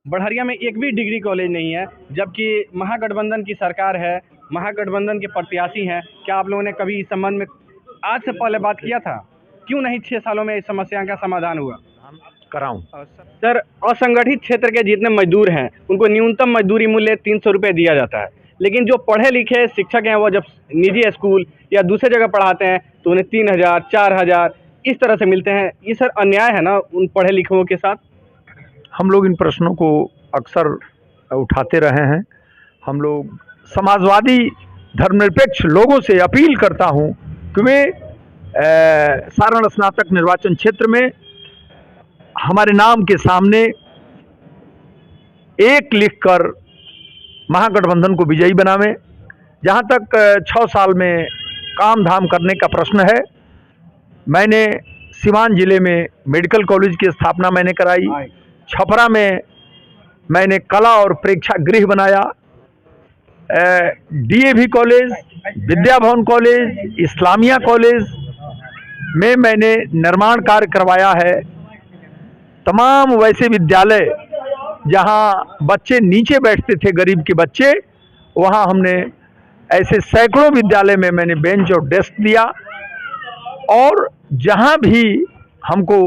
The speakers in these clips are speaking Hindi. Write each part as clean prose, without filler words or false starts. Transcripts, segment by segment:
बढ़िया में एक भी डिग्री कॉलेज नहीं है, जबकि महागठबंधन की सरकार है, महागठबंधन के प्रत्याशी हैं। क्या आप लोगों ने कभी इस संबंध में आज से पहले बात किया था? क्यों नहीं 6 सालों में इस समस्या का समाधान हुआ? कराऊं। सर, असंगठित क्षेत्र के जितने मजदूर हैं, उनको न्यूनतम मजदूरी मूल्य 300 रुपये दिया जाता है। लेकिन जो पढ़े लिखे शिक्षक हैं, वो जब निजी स्कूल या दूसरे जगह पढ़ाते हैं, तो उन्हें 3000, 4000 इस तरह से मिलते हैं। ये सर अन्याय है ना उन पढ़े लिखों के साथ? हम लोग इन प्रश्नों को अक्सर उठाते रहे हैं। हम लोग समाजवादी धर्मनिरपेक्ष लोगों से अपील करता हूं कि वे सारण स्नातक निर्वाचन क्षेत्र में हमारे नाम के सामने एक लिखकर महागठबंधन को विजयी बनावें। जहां तक 6 साल में काम धाम करने का प्रश्न है, मैंने सिवान जिले में मेडिकल कॉलेज की स्थापना मैंने कराई। छपरा में मैंने कला और प्रेक्षागृह बनाया। DAV college, Vidya Bhavan college, Islamia college में मैंने निर्माण कार्य करवाया है। तमाम वैसे विद्यालय जहां बच्चे नीचे बैठते थे, गरीब के बच्चे, वहां हमने ऐसे सैकड़ों विद्यालय में मैंने बेंच और डेस्क दिया। और जहां भी हमको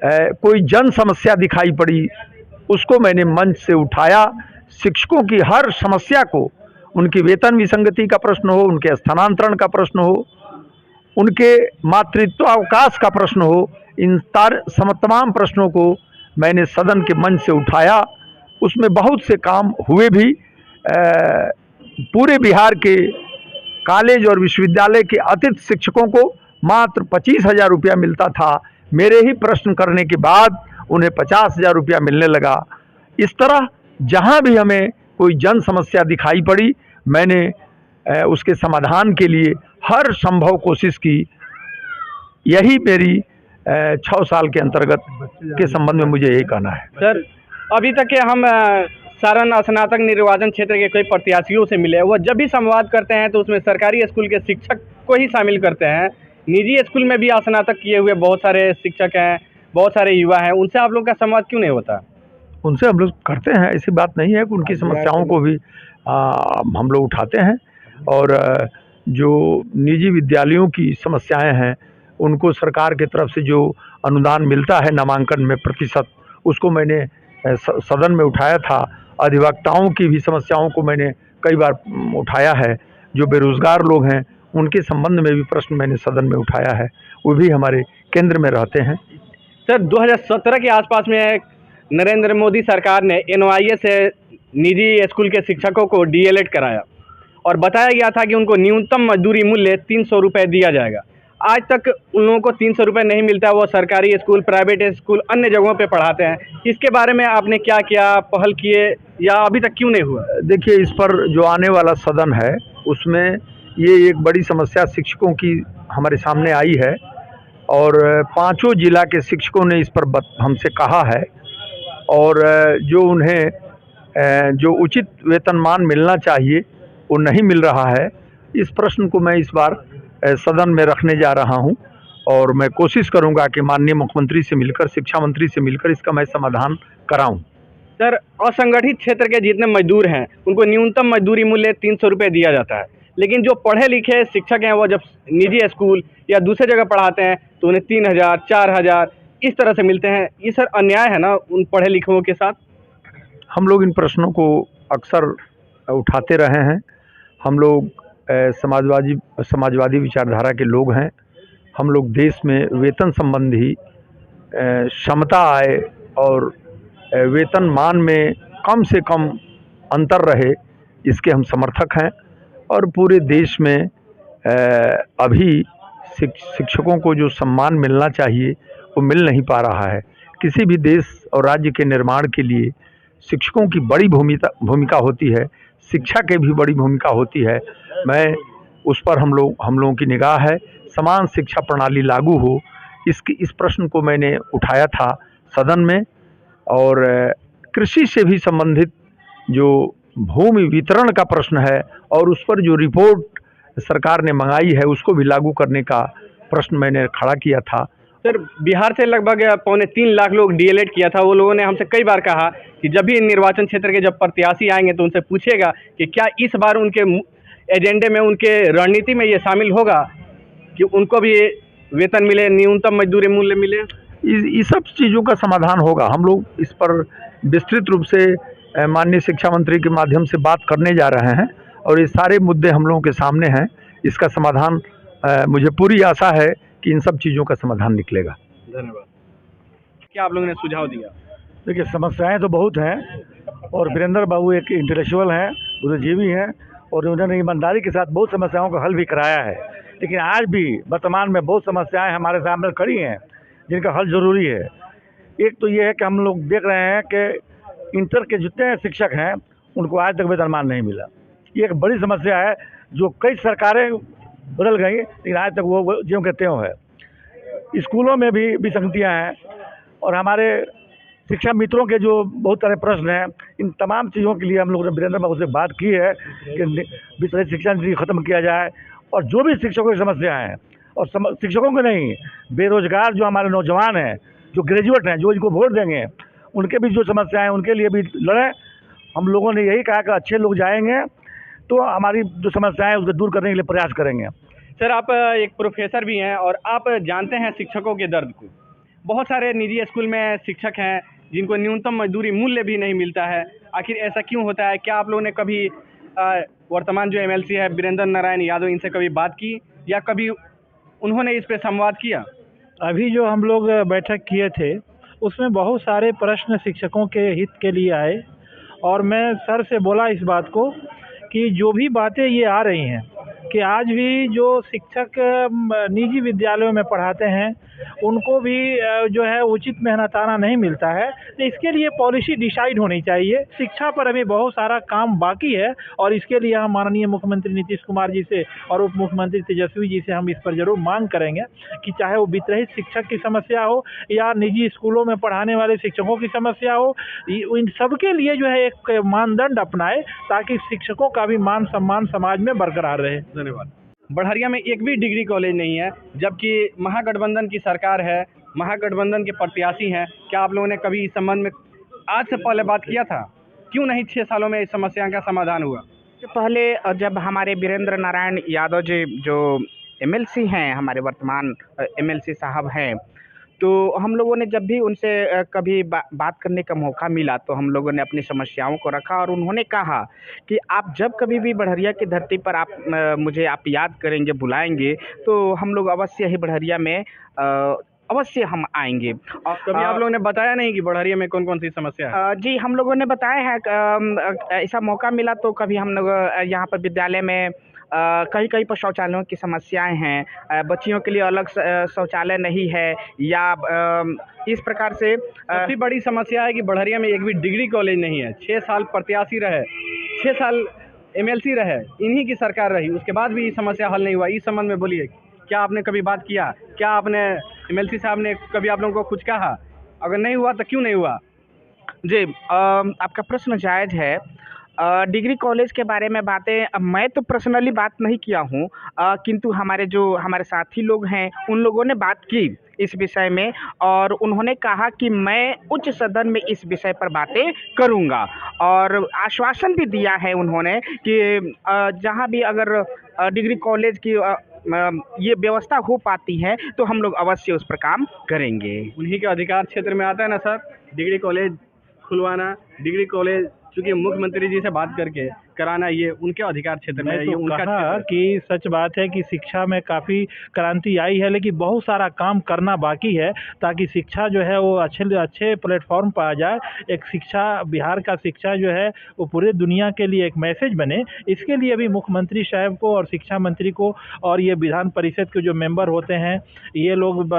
कोई जन समस्या दिखाई पड़ी, उसको मैंने मंच से उठाया। शिक्षकों की हर समस्या को, उनकी वेतन विसंगति का प्रश्न हो, उनके स्थानांतरण का प्रश्न हो, उनके मातृत्वावकाश का प्रश्न हो, इन तमाम प्रश्नों को मैंने सदन के मंच से उठाया। उसमें बहुत से काम हुए भी। पूरे बिहार के कॉलेज और विश्वविद्यालय के अतिथि शिक्षकों को मात्र 25,000 रुपया मिलता था। मेरे ही प्रश्न करने के बाद उन्हें 50,000 रुपया मिलने लगा। इस तरह जहां भी हमें कोई जन समस्या दिखाई पड़ी, मैंने उसके समाधान के लिए हर संभव कोशिश की। यही मेरी 6 साल के अंतर्गत के संबंध में मुझे यही कहना है। सर, अभी तक के हम सारण स्नातक निर्वाचन क्षेत्र के कई प्रत्याशियों से मिले। वो जब भी संवाद करते हैं तो उसमें सरकारी स्कूल के शिक्षक को ही शामिल करते हैं। निजी स्कूल में भी स्नातक किए हुए बहुत सारे शिक्षक हैं, बहुत सारे युवा हैं। उनसे आप लोग का संवाद क्यों नहीं होता? उनसे हम लोग करते हैं, ऐसी बात नहीं है कि उनकी समस्याओं को भी हम लोग उठाते हैं। और जो निजी विद्यालयों की समस्याएं हैं, उनको सरकार की तरफ से जो अनुदान मिलता है नामांकन में प्रतिशत, उसको मैंने सदन में उठाया था। अधिवक्ताओं की भी समस्याओं को मैंने कई बार उठाया है। जो बेरोजगार लोग हैं, उनके संबंध में भी प्रश्न मैंने सदन में उठाया है। वो भी हमारे केंद्र में रहते हैं। सर, 2017 के आसपास में नरेंद्र मोदी सरकार ने एनवाईए से निजी स्कूल के शिक्षकों को डीएलएड कराया और बताया गया था कि उनको न्यूनतम मजदूरी मूल्य 300 रुपये दिया जाएगा। आज तक उन लोगों को 300 रुपये नहीं मिलता। वो सरकारी स्कूल, प्राइवेट स्कूल, अन्य जगहों पे पढ़ाते हैं। इसके बारे में आपने क्या किया, पहल किए, या अभी तक क्यों नहीं हुआ? देखिए, इस पर जो आने वाला सदन है, उसमें ये एक बड़ी समस्या शिक्षकों की हमारे सामने आई है। और 5 जिला के शिक्षकों ने इस पर हमसे कहा है। और जो उन्हें जो उचित वेतनमान मिलना चाहिए, वो नहीं मिल रहा है। इस प्रश्न को मैं इस बार सदन में रखने जा रहा हूं। और मैं कोशिश करूंगा कि माननीय मुख्यमंत्री से मिलकर, शिक्षा मंत्री से मिलकर इसका मैं समाधान कराऊं। सर, असंगठित क्षेत्र के जितने मजदूर हैं, उनको न्यूनतम मजदूरी मूल्य 300 रुपये दिया जाता है। लेकिन जो पढ़े लिखे शिक्षक हैं, वो जब निजी स्कूल या दूसरे जगह पढ़ाते हैं, तो उन्हें 3000, 4000 इस तरह से मिलते हैं। ये सर अन्याय है ना उन पढ़े लिखों के साथ? हम लोग इन प्रश्नों को अक्सर उठाते रहे हैं। हम लोग समाजवादी विचारधारा के लोग हैं। हम लोग देश में वेतन संबंधी क्षमता आए और वेतन मान में कम से कम अंतर रहे, इसके हम समर्थक हैं। और पूरे देश में अभी शिक्षकों को जो सम्मान मिलना चाहिए, वो मिल नहीं पा रहा है। किसी भी देश और राज्य के निर्माण के लिए शिक्षकों की बड़ी भूमिका होती है, शिक्षा की भी बड़ी भूमिका होती है। मैं उस पर हम लोगों की निगाह है। समान शिक्षा प्रणाली लागू हो, इस प्रश्न को मैंने उठाया था सदन में। और कृषि से भी संबंधित जो भूमि वितरण का प्रश्न है, और उस पर जो रिपोर्ट सरकार ने मंगाई है, उसको भी लागू करने का प्रश्न मैंने खड़ा किया था। सर, बिहार से लगभग 2.25 लाख लोग डीएलएड किया था। वो लोगों ने हमसे कई बार कहा कि जब भी निर्वाचन क्षेत्र के जब प्रत्याशी आएंगे तो उनसे पूछेगा कि क्या इस बार उनके एजेंडे में, उनके रणनीति में ये शामिल होगा कि उनको भी वेतन मिले, न्यूनतम मजदूरी मूल्य मिले। इस सब चीज़ों का समाधान होगा। हम लोग इस पर विस्तृत रूप से माननीय शिक्षा मंत्री के माध्यम से बात करने जा रहे हैं और ये सारे मुद्दे हम लोगों के सामने हैं। इसका समाधान मुझे पूरी आशा है कि इन सब चीज़ों का समाधान निकलेगा। धन्यवाद। क्या आप लोगों ने सुझाव दिया? देखिए, समस्याएं तो बहुत हैं और वीरेंद्र बाबू एक इंटेलेक्चुअल हैं, बुद्धिजीवी हैं और उन्होंने ईमानदारी के साथ बहुत समस्याओं का हल भी कराया है। लेकिन आज भी वर्तमान में बहुत समस्याएं हमारे सामने खड़ी हैं जिनका हल ज़रूरी है। एक तो ये है कि हम लोग देख रहे हैं कि इंटर के जितने शिक्षक हैं उनको आज तक वेतनमान नहीं मिला। ये एक बड़ी समस्या है जो कई सरकारें बदल गई लेकिन आज तक वो ज्यों के त्यों है। स्कूलों में भी विसंगतियाँ हैं और हमारे शिक्षा मित्रों के जो बहुत सारे प्रश्न हैं, इन तमाम चीज़ों के लिए हम लोगों ने वीरेंद्र बाबू से बात की है कि विशेष शिक्षा नीति ख़त्म किया जाए और जो भी शिक्षकों की समस्याएं हैं और शिक्षकों को नहीं, बेरोजगार जो हमारे नौजवान हैं, जो ग्रेजुएट हैं, जो इनको वोट देंगे, उनके भी जो समस्याएं हैं उनके लिए भी लड़ें। हम लोगों ने यही कहा कि अच्छे लोग जाएंगे तो हमारी जो समस्याएं हैं उसको दूर करने के लिए प्रयास करेंगे। सर, आप एक प्रोफेसर भी हैं और आप जानते हैं शिक्षकों के दर्द को। बहुत सारे निजी स्कूल में शिक्षक हैं जिनको न्यूनतम मजदूरी मूल्य भी नहीं मिलता है। आखिर ऐसा क्यों होता है? क्या आप लोगों ने कभी वर्तमान जो एमएलसी है वीरेंद्र नारायण यादव, इनसे कभी बात की या कभी उन्होंने इस पे संवाद किया? अभी जो हम लोग बैठक किए थे उसमें बहुत सारे प्रश्न शिक्षकों के हित के लिए आए और मैं सर से बोला इस बात को कि जो भी बातें ये आ रही हैं कि आज भी जो शिक्षक निजी विद्यालयों में पढ़ाते हैं उनको भी जो है उचित मेहनताना नहीं मिलता है। तो इसके लिए पॉलिसी डिसाइड होनी चाहिए। शिक्षा पर अभी बहुत सारा काम बाकी है और इसके लिए हम माननीय मुख्यमंत्री नीतीश कुमार जी से और उप मुख्यमंत्री तेजस्वी जी से हम इस पर जरूर मांग करेंगे कि चाहे वो वित्तरहित शिक्षक की समस्या हो या निजी स्कूलों में पढ़ाने वाले शिक्षकों की समस्या हो, इन सबके लिए जो है एक मानदंड अपनाए ताकि शिक्षकों का भी मान सम्मान समाज में बरकरार रहे। धन्यवाद। बढ़हरिया में एक भी डिग्री कॉलेज नहीं है जबकि महागठबंधन की सरकार है, महागठबंधन के प्रत्याशी हैं। क्या आप लोगों ने कभी इस संबंध में आज से पहले बात किया था? क्यों नहीं 6 सालों में इस समस्या का समाधान हुआ? पहले जब हमारे वीरेंद्र नारायण यादव जी जो एमएलसी हैं, हमारे वर्तमान एमएलसी साहब हैं, तो हम लोगों ने जब भी उनसे कभी बात करने का मौका मिला तो हम लोगों ने अपनी समस्याओं को रखा और उन्होंने कहा कि आप जब कभी भी बढ़हरिया की धरती पर मुझे आप याद करेंगे, बुलाएंगे तो हम लोग अवश्य ही बढ़हरिया में अवश्य हम आएंगे। और कभी आप लोगों ने बताया नहीं कि बढ़हरिया में कौन कौन सी समस्या है? जी, हम लोगों ने बताया है। ऐसा मौका मिला तो कभी हम लोग यहाँ पर विद्यालय में कई पर शौचालयों की समस्याएं हैं, बच्चियों के लिए अलग शौचालय नहीं है या इस प्रकार से सबसे बड़ी समस्या है कि बढ़हरिया में एक भी डिग्री कॉलेज नहीं है। 6 साल प्रत्याशी रहे, 6 साल एमएलसी रहे, इन्हीं की सरकार रही, उसके बाद भी ये समस्या हल नहीं हुआ। इस संबंध में बोलिए, क्या आपने कभी बात किया? क्या आपने एमएलसी साहब ने कभी आप लोगों को कुछ कहा? अगर नहीं हुआ तो क्यों नहीं हुआ? जी, आपका प्रश्न जायज़ है। डिग्री कॉलेज के बारे में बातें मैं तो पर्सनली बात नहीं किया हूँ, किंतु हमारे साथी लोग हैं उन लोगों ने बात की इस विषय में और उन्होंने कहा कि मैं उच्च सदन में इस विषय पर बातें करूँगा और आश्वासन भी दिया है उन्होंने कि जहाँ भी अगर डिग्री कॉलेज की ये व्यवस्था हो पाती है तो हम लोग अवश्य उस पर काम करेंगे। उन्हीं के अधिकार क्षेत्र में आता है ना सर, डिग्री कॉलेज खुलवाना। डिग्री कॉलेज चूँकि मुख्यमंत्री जी से बात करके कराना ये उनके अधिकार क्षेत्र में है, ये उनका कहा कि सच बात है कि शिक्षा में काफ़ी क्रांति आई है लेकिन बहुत सारा काम करना बाकी है ताकि शिक्षा जो है वो अच्छे प्लेटफॉर्म पर आ जाए। एक शिक्षा, बिहार का शिक्षा जो है वो पूरे दुनिया के लिए एक मैसेज बने। इसके लिए भी मुख्यमंत्री साहब को और शिक्षा मंत्री को और ये विधान परिषद के जो मेंबर होते हैं ये लोग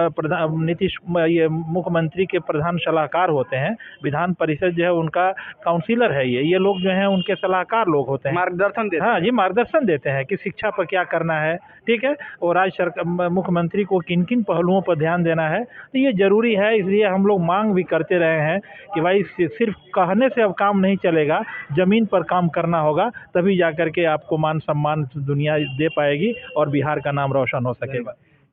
ये मुख्यमंत्री के प्रधान सलाहकार होते हैं। विधान परिषद जो है उनका काउंसिलर है, ये लोग जो हैं उनके सलाहकार लोग होते हैं, मार्गदर्शन देते हैं। हाँ जी, मार्गदर्शन देते हैं कि शिक्षा पर क्या करना है, ठीक है, और राज्य सरकार मुख्यमंत्री को किन किन पहलुओं पर ध्यान देना है, तो ये ज़रूरी है। इसलिए हम लोग मांग भी करते रहे हैं कि भाई सिर्फ कहने से अब काम नहीं चलेगा, ज़मीन पर काम करना होगा, तभी जा कर के आपको मान सम्मान दुनिया दे पाएगी और बिहार का नाम रोशन हो सकेगा।